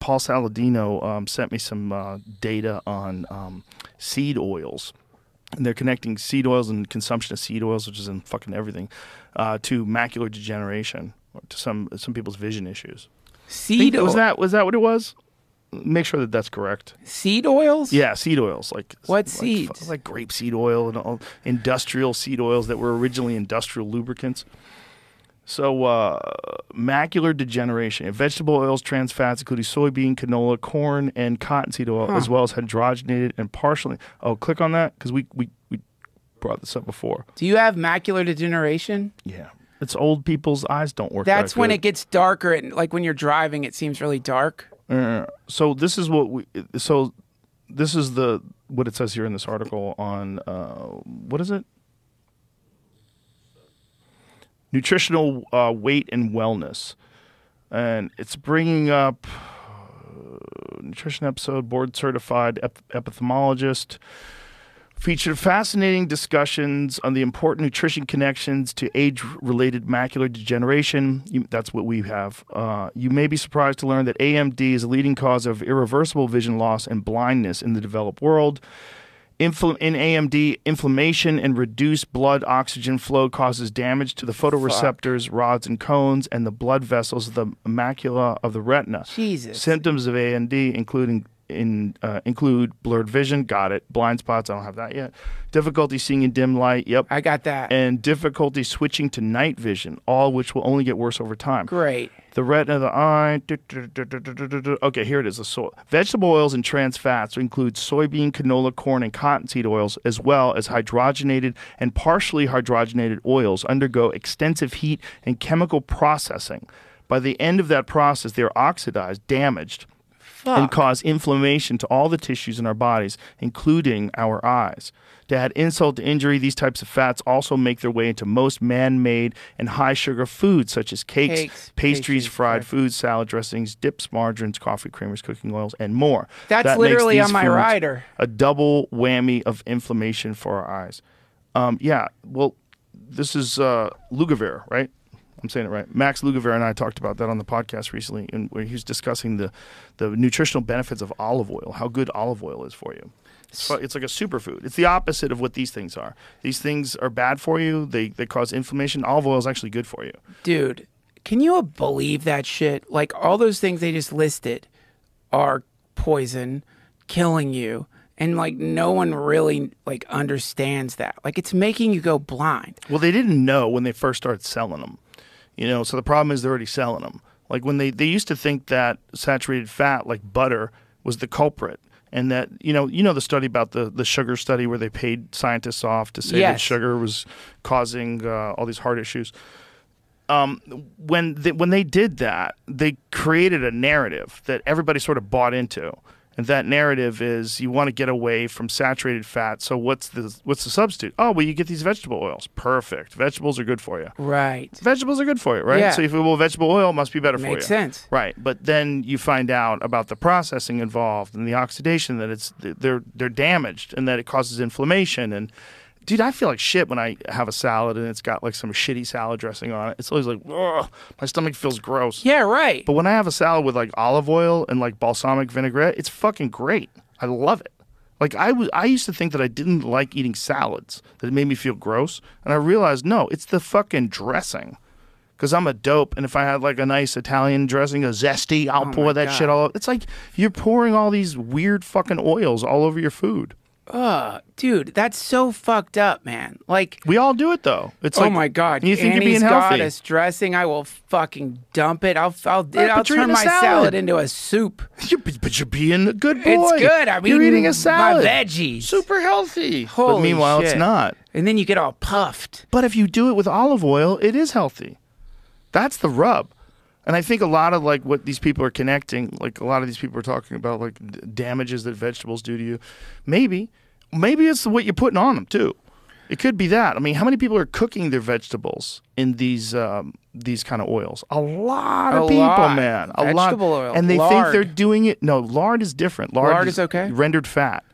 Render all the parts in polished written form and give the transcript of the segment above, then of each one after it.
Paul Saladino sent me some data on seed oils. And they're connecting seed oils and consumption of seed oils, which is in fucking everything, to macular degeneration, or to some people's vision issues. Seed oil. Was that what it was? Make sure that that's correct. Seed oils? Yeah, seed oils. What seeds? Like grapeseed oil and all industrial seed oils that were originally industrial lubricants. So macular degeneration. Vegetable oils, trans fats, including soybean, canola, corn, and cottonseed oil, as well as hydrogenated and partially. Oh, click on that because we brought this up before. Do you have macular degeneration? Yeah. It's old people's eyes don't work. That's that when good. it gets darker. And like when you're driving, it seems really dark. So this is what this is what it says here in this article on what is it? Nutritional weight and wellness, and it's bringing up nutrition episode. Board certified epidemiologist featured fascinating discussions on the important nutrition connections to age-related macular degeneration. That's what we have. You may be surprised to learn that AMD is a leading cause of irreversible vision loss and blindness in the developed world. In AMD, inflammation and reduced blood oxygen flow causes damage to the photoreceptors, rods and cones, and the blood vessels of the macula of the retina. Jesus. Symptoms of AMD include blurred vision, got it. Blind spots, I don't have that yet. Difficulty seeing in dim light, yep. I got that. And difficulty switching to night vision, all which will only get worse over time. Great. The retina of the eye. Okay, here it is. Vegetable oils and trans fats include soybean, canola, corn, and cottonseed oils, as well as hydrogenated and partially hydrogenated oils undergo extensive heat and chemical processing. By the end of that process, they are oxidized, damaged, and cause inflammation to all the tissues in our bodies, including our eyes. To add insult to injury, these types of fats also make their way into most man-made and high-sugar foods, such as cakes, pastries, fried foods, salad dressings, dips, margarines, coffee creamers, cooking oils, and more. That's literally on my rider. A double whammy of inflammation for our eyes. Yeah, well, this is Lugavere, right? I'm saying it right. Max Lugavere and I talked about that on the podcast recently, and where he was discussing the nutritional benefits of olive oil, how good olive oil is for you. It's like a superfood. It's the opposite of what these things are. These things are bad for you. They cause inflammation. Olive oil is actually good for you. Dude, can you believe that shit? Like all those things they just listed are poison, killing you. And like no one really like understands that. Like it's making you go blind. Well, they didn't know when they first started selling them. You know, so the problem is they're already selling them. Like when they used to think that saturated fat like butter was the culprit. And that, you know the study about the sugar study where they paid scientists off to say that sugar was causing all these heart issues. When they did that, they created a narrative that everybody sort of bought into. And that narrative is you want to get away from saturated fat. So what's the substitute? Oh, well, you get these vegetable oils. Perfect. Vegetables are good for you. Right. Vegetables are good for you, right? Yeah. So if vegetable oil must be better for you. Makes sense. Right. But then you find out about the processing involved and the oxidation, that they're damaged and that it causes inflammation. And dude, I feel like shit when I have a salad and it's got like some shitty salad dressing on it. It's always like, ugh, my stomach feels gross. Yeah, right. But when I have a salad with like olive oil and like balsamic vinaigrette, it's fucking great. I love it. Like I used to think that I didn't like eating salads, that it made me feel gross. And I realized, no, it's the fucking dressing. Because I'm a dope, and if I had like a nice Italian dressing, a zesty, I'll pour that shit all over. It's like you're pouring all these weird fucking oils all over your food. Dude, that's so fucked up, man. Like we all do it though. It's like, my god, you think Annie's you're being healthy? Goddess dressing. I will fucking dump it. I'll Right, turn my salad into a soup. But you're being a good boy. It's good. You're eating a salad. My veggies. Super healthy. Holy but meanwhile, shit. it's not. And then you get all puffed. But if you do it with olive oil, it is healthy. That's the rub. And I think a lot of like what these people are connecting, like a lot of these people are talking about like damages that vegetables do to you. Maybe it's what you're putting on them too. It could be that. I mean, how many people are cooking their vegetables in these kind of oils? A lot of people, man. A lot. Vegetable oil. And they lard. think they're doing it. No, lard is different. Lard is okay? Rendered fat.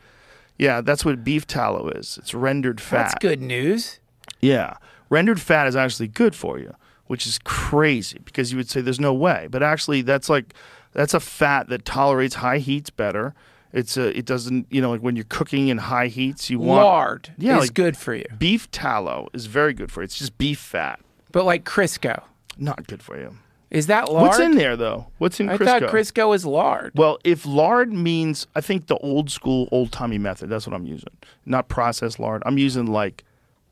Yeah, that's what beef tallow is. It's rendered fat. That's good news. Yeah. Rendered fat is actually good for you, which is crazy because you would say there's no way. But actually, that's like That's a fat that tolerates high heats better. It doesn't, like when you're cooking in high heats, you want Lard is like good for you. beef tallow is very good for you. It's just beef fat. But like Crisco. Not good for you. Is that lard? What's in there though? What's in Crisco? I thought Crisco is lard. Well, if lard means, I think the old school, old timey method, that's what I'm using. Not processed lard. I'm using like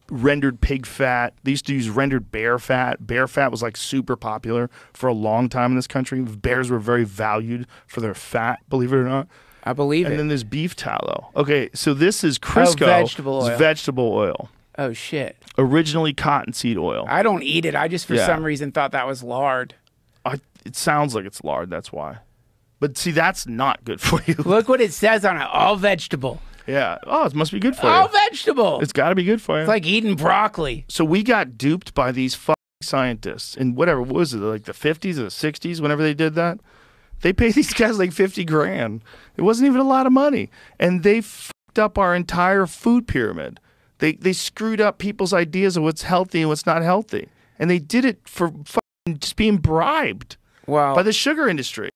rendered pig fat. They used to use rendered bear fat. Bear fat was like super popular for a long time in this country. Bears were very valued for their fat, believe it or not. I believe it. And then there's beef tallow. Okay, so this is Crisco. Vegetable oil. It's vegetable oil. Oh, shit. Originally cottonseed oil. I don't eat it. I just, for some reason, thought that was lard. It sounds like it's lard, that's why. But see, that's not good for you. Look what it says on it. All vegetable. Yeah. Oh, it must be good for All you. vegetable. It's got to be good for you. It's like eating broccoli. So we got duped by these fucking scientists in what was it, like the 50s or the 60s, whenever they did that? They paid these guys like 50 grand. It wasn't even a lot of money. And they fucked up our entire food pyramid. They screwed up people's ideas of what's healthy and what's not healthy. And they did it for fucking just being bribed by the sugar industry.